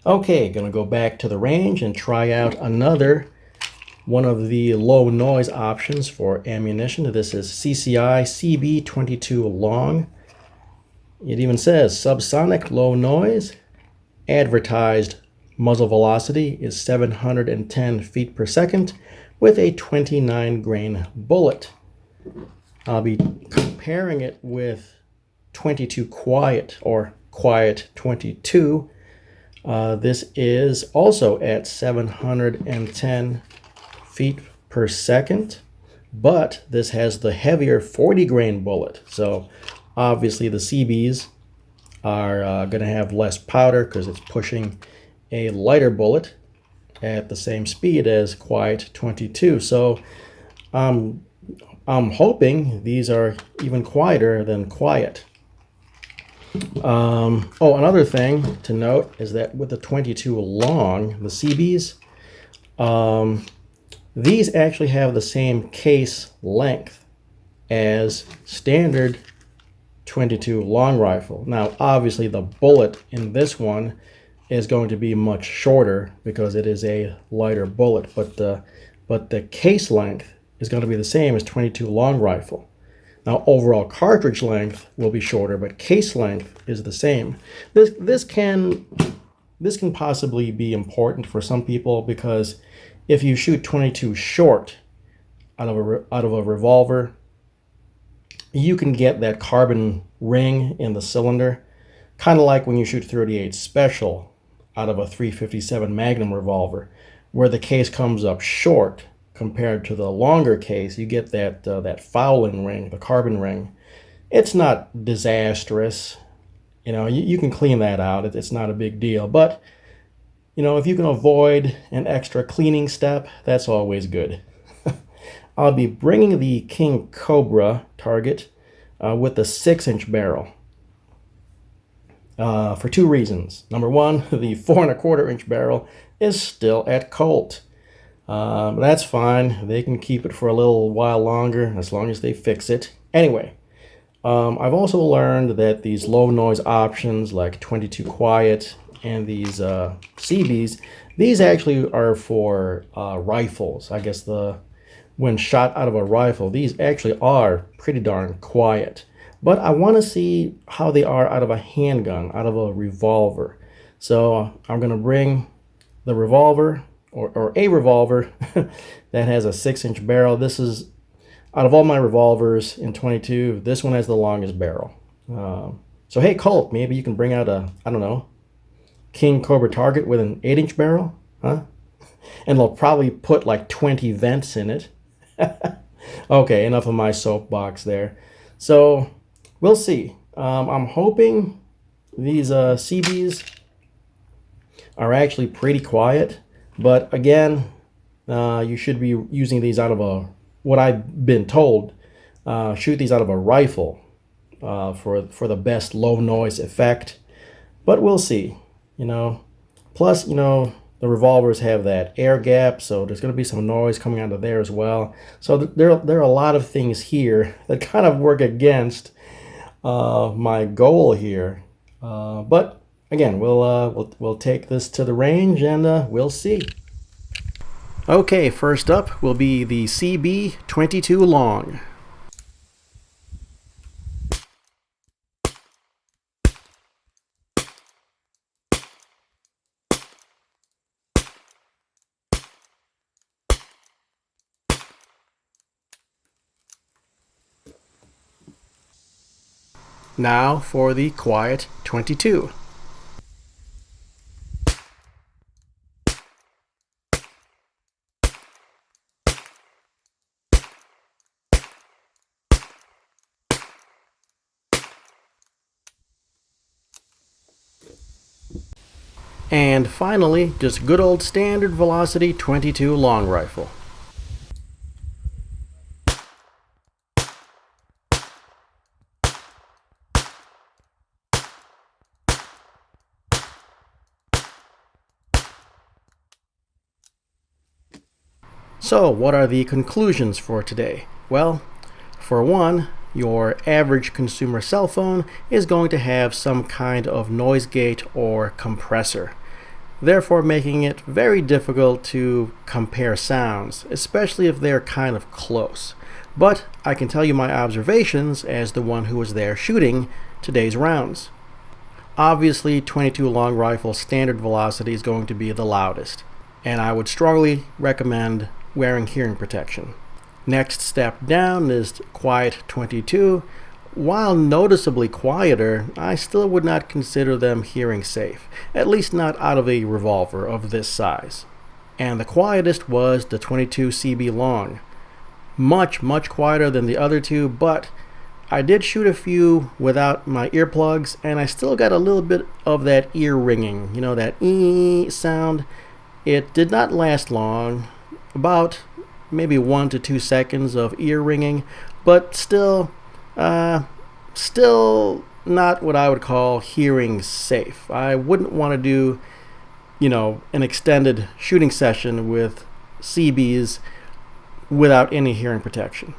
Okay, gonna go back to the range and try out another one of the low noise options for ammunition. This is CCI CB22 long. It even says subsonic low noise. Advertised muzzle velocity is 710 feet per second with a 29 grain bullet. I'll be comparing it with 22 Quiet or Quiet 22. This is also at 710 feet per second, but this has the heavier 40 grain bullet. So obviously the CBs are going to have less powder because it's pushing a lighter bullet at the same speed as Quiet 22. So I'm hoping these are even quieter than Quiet. Another thing to note is that with the 22 long, the CBs, these actually have the same case length as standard 22 long rifle. Now, obviously, the bullet in this one is going to be much shorter because it is a lighter bullet, but the case length is going to be the same as 22 long rifle. Now, overall cartridge length will be shorter, but case length is the same. This can possibly be important for some people because if you shoot 22 short out of a revolver, you can get that carbon ring in the cylinder, kind of like when you shoot 38 special out of a 357 Magnum revolver, where the case comes up short compared to the longer case. You get that fouling ring, the carbon ring. It's not disastrous. You can clean that out. It's not a big deal. But, if you can avoid an extra cleaning step, that's always good. I'll be bringing the King Cobra target with the 6-inch barrel for two reasons. Number one, the 4¼ inch barrel is still at Colt. That's fine. They can keep it for a little while longer as long as they fix it. Anyway, I've also learned that these low noise options like 22 Quiet and these CBs, these actually are for rifles. I guess when shot out of a rifle, these actually are pretty darn quiet. But I want to see how they are out of a handgun, out of a revolver. So I'm going to bring the revolver, or a revolver that has a 6-inch barrel. This is, out of all my revolvers in 22, this one has the longest barrel. So hey, Colt, maybe you can bring out a, I don't know, King Cobra target with an 8-inch barrel, huh? And they'll probably put like 20 vents in it. Okay, enough of my soapbox there. So we'll see. I'm hoping these CBs are actually pretty quiet. But again, you should be using these out of what I've been told, shoot these out of a rifle for the best low noise effect. But we'll see, Plus, the revolvers have that air gap, so there's going to be some noise coming out of there as well. So there are a lot of things here that kind of work against my goal here. But again, we'll take this to the range and we'll see. Okay, first up will be the CB22 long. Now for the Quiet 22. And finally, just good old standard velocity 22 long rifle. So, what are the conclusions for today? Well, for one, your average consumer cell phone is going to have some kind of noise gate or compressor. therefore making it very difficult to compare sounds, especially if they're kind of close. But I can tell you my observations as the one who was there shooting today's rounds. Obviously, 22 long rifle standard velocity is going to be the loudest, and I would strongly recommend wearing hearing protection. Next step down is quiet 22. While noticeably quieter, I still would not consider them hearing safe, at least not out of a revolver of this size. And the quietest was the 22 CB long. Much quieter than the other two, but I did shoot a few without my earplugs, and I still got a little bit of that ear ringing, that ee sound. It did not last long, about maybe 1 to 2 seconds of ear ringing, but still not what I would call hearing safe. I wouldn't want to do, an extended shooting session with CBs without any hearing protection.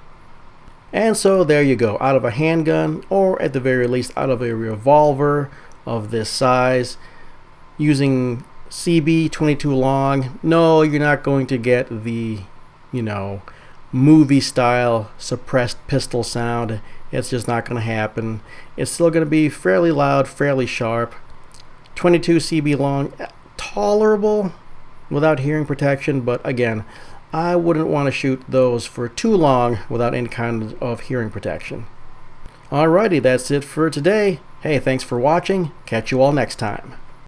And so there you go, out of a handgun, or at the very least out of a revolver of this size, using CB 22 long, no, you're not going to get the, movie style suppressed pistol sound. It's just not going to happen. It's still going to be fairly loud, fairly sharp. 22 CB long, tolerable without hearing protection, but again, I wouldn't want to shoot those for too long without any kind of hearing protection. Alrighty, that's it for today. Hey, thanks for watching. Catch you all next time.